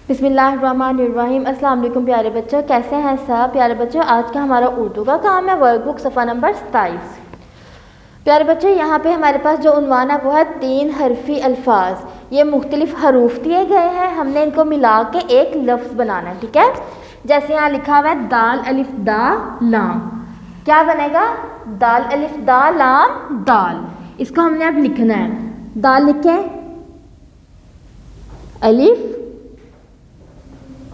बिस्मिल्लाहिर्रहमानिर्रहीम। अस्सलाम वालेकुम प्यारे बच्चों, कैसे हैं सब प्यारे बच्चों। आज का हमारा उर्दू का काम है वर्कबुक सफ़ा नंबर 27। प्यारे बच्चों, यहाँ पे हमारे पास जो उन्वान है वो है 3 हरफी अल्फाज। ये मुख्तलिफ हरूफ दिए गए हैं, हमने इनको मिला के एक लफ्ज़ बनाना है, ठीक है। जैसे यहाँ लिखा हुआ है दाल अलिफ दा लाम, क्या बनेगा? दाल अलिफ दा लाम दाल। इसको हमने अब लिखना है। दाल लिखें, अलिफ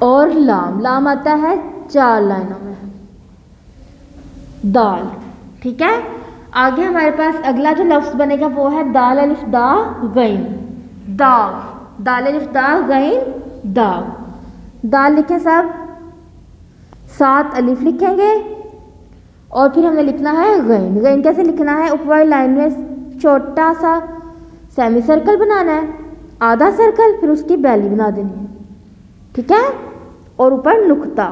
और लाम, लाम आता है 4 लाइनों में, दाल, ठीक है। आगे हमारे पास अगला जो लफ्ज़ बनेगा वो है दाल अलिफ दा गैन दाग, दाल अलिफ दा गैन दाग। दाल लिखें सब, 7 अलिफ लिखेंगे और फिर हमें लिखना है गैन। गैन कैसे लिखना है? ऊपर लाइन में छोटा सा सेमी सर्कल बनाना है, आधा सर्कल, फिर उसकी बैली बना देनी है, ठीक है, और ऊपर नुक्ता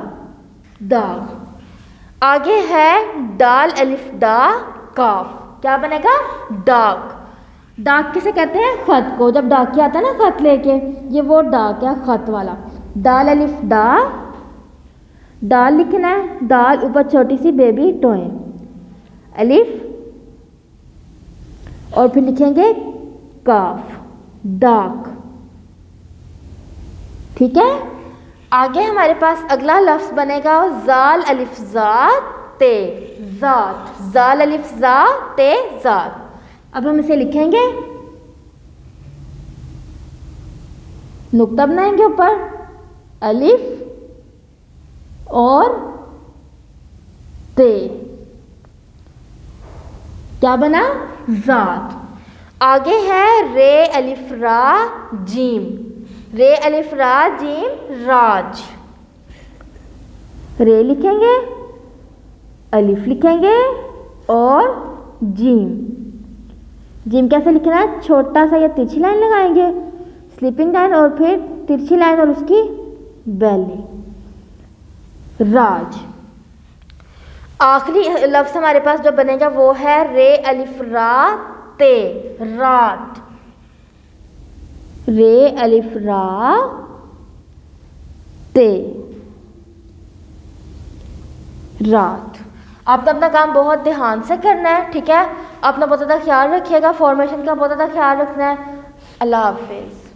दाग। आगे है दाल अलिफ दा काफ, क्या बनेगा? डाक। डाक किसे कहते हैं? खत को। जब डाकिया आता है ना खत लेके, ये वो डाक है, खत वाला। दाल अलिफ दा, दाल लिखना है, दाल ऊपर छोटी सी बेबी टोए, अलिफ, और फिर लिखेंगे काफ, डाक, ठीक है। आगे हमारे पास अगला लफ्ज़ बनेगा जाल अलिफ जा ते जात, जाल अलिफ जा ते जात। अब हम इसे लिखेंगे, नुक्ता बनाएंगे ऊपर, अलिफ और ते, क्या बना? जात। आगे है रे अलिफ रा जीम, रे अलिफ रा जीम राज। रे लिखेंगे, अलिफ लिखेंगे और जीम। जीम कैसे लिखना है? छोटा सा या तिरछी लाइन लगाएंगे, स्लीपिंग लाइन और फिर तिरछी लाइन और उसकी बैली, राज। आखिरी लफ्ज़ हमारे पास जो बनेगा वो है रे अलिफ रा ते रात, रे अलिफ रा ते रात। आपने अपना काम बहुत ध्यान से करना है, ठीक है। अपना बहुत ज़्यादा ख्याल रखिएगा, फॉर्मेशन का बहुत ज़्यादा ख्याल रखना है। अल्लाह हाफिज़।